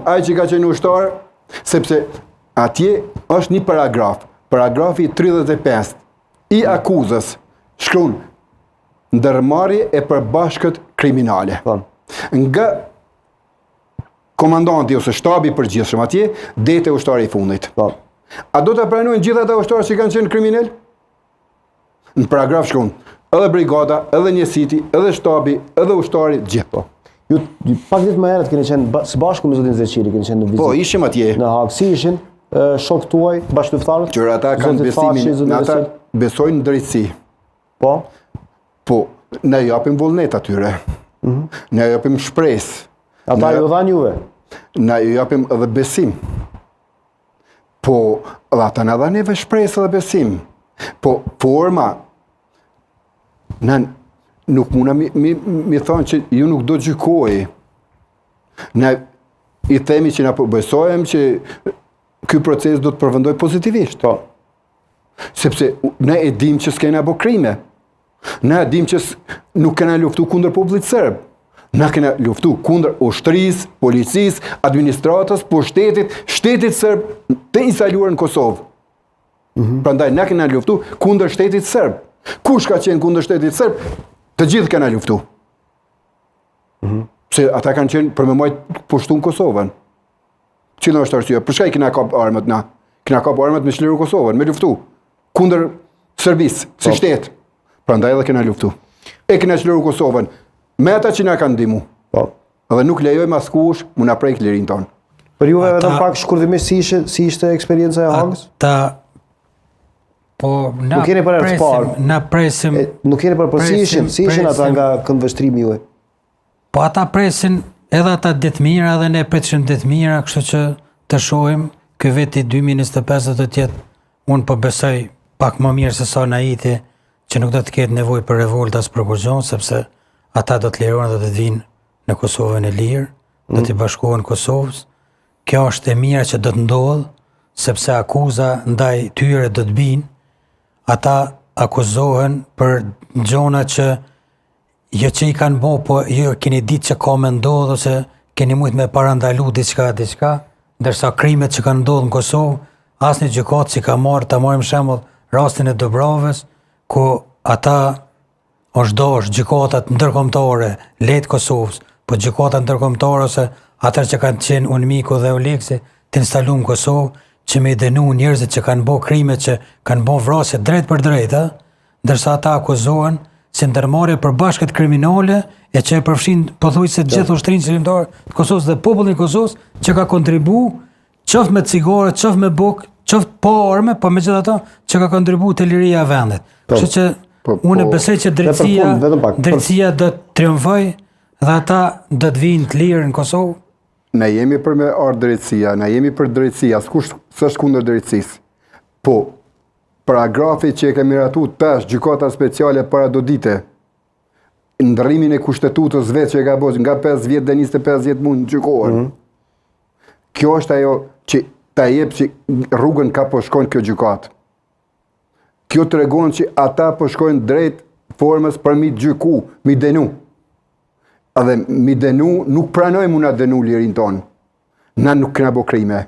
ai që ka qenë ushtar, sepse atje është një paragraf, paragrafi 35 i akuzës shkruan ndërmarrje e përbashkët kriminale. Nga komandanti ose shtabi i përgjithshëm atje, dete ushtari i fundit. A do të pranojnë gjithë ata ushtarë që kanë qenë kriminal? Në paragraf shkruan edhe brigada, edhe njësiti, edhe shtabi, edhe ushtari, gjithë. Ju pak ditë më herët keni qenë së bashku me zotin Zeqiri, keni qenë në vizitë. Po, ishim atje. Në Hag, si ishin shokët tuaj, bashkëluftarët? Qërë ata kanë besimin, ata besojnë në drejtësi. Po? Po, ne japim vullnet atyre. Ne japim shpresë. Ata ju dhanë juve? Ne japim edhe besim. Po, dhe ata në dhanë neve shpresë edhe besim. Po, forma, ne nuk muna mi thonë që ju nuk do gjykoj. Ne i themi që na besojmë që ky proces do të përfundoj pozitivisht. Sepse ne e dim që s'kena bo krime. Ne e dim që nuk kena luftu kundër popullit serb. Ne kena luftu kundër ushtrisë, policisë, administratës, po shtetit serb të instaluar në Kosovë. Prandaj ne kena luftu kundër shtetit serb. Kush ka qenë kundër shtetit serb? Të gjithë kanë luftu. Se ata kanë qenë për me majtë pushtu në Kosovën. Cila është arsye? Për shka i kena kap armët na? Kena kap armët me çliru Kosovën, me luftu. Kundër Serbisë, si shtetë. Prandaj edhe kena luftu. E kena çliru Kosovën. Me ata që na kanë ndihmu. Edhe nuk lejojmë askush mu na prek lirin tonë. Për juve vetëm pak shkurtimisht si ishte eksperienca e Hagës? Po, na presim... Nuk keni për si ishin ata nga këndvështrimi juaj? Po ata presin edhe ata ditë mira dhe ne presim ditë mira, kështu që të shohim ky veti 2025 do të jetë, unë po besoj pak më mirë se sa na iti, që nuk do të ketë nevojë për revoltas për kurrë, sepse ata do të lirojnë dhe do të vinë në Kosovën e lirë, do të bashkohen Kosovës. Kjo është e mira që do të ndodhë, sepse akuza ndaj tyre do të binë. Ata akuzohen për gjona që jo që i kanë bo, po jo keni ditë që ka me ndodhë, ose keni mujtë me parandalu diçka, ndërsa krimet që kanë ndodhë në Kosovë, asnjë gjykatë që ka marrë, ta marrim shembull rastin e Dobravës, ku ata është gjykatat ndërkombëtare, lehtë Kosovës, po gjykatat ndërkombëtare ose ata që kanë qenë UNMIK dhe Oleksi të instaluar në Kosovë, që me i denu njerëzit që kanë bo krime, që kanë bo vrasje drejt për drejt, ndërsa ata akuzohen si ndërmarrje përbashkët kriminale e që e përfshin pothuajse gjithë ushtrinë qëllimtar të Kosovës dhe popullin e Kosovës që ka kontribu qoftë me cigare, qoftë me bukë, qoftë pa arme, po megjithatë që ka kontribu te liria e vendit. Kështu që unë besoj që drejtësia do të triumfojë dhe ata do të vinë të lirë në Kosovë. Ne jemi për me ardë drejtësia, ne jemi për drejtësia, s'kush s'është kundër drejtësisë. Po, paragrafi që e kemi ratu tash, gjykata speciale para do dite, ndërrimin e kushtetutës vetë që e ka bërë nga 5 vjetë dhe 25 vjetë mund gjykohen. Kjo është ajo që ta jep që rrugën ka po shkojnë kjo gjykatë. Kjo të regon që ata po shkojnë drejt formës për mi gjyku, mi denu. Edhe mi denu, nuk pranojmë una denu lirin tonë. Na nuk këna bo krime.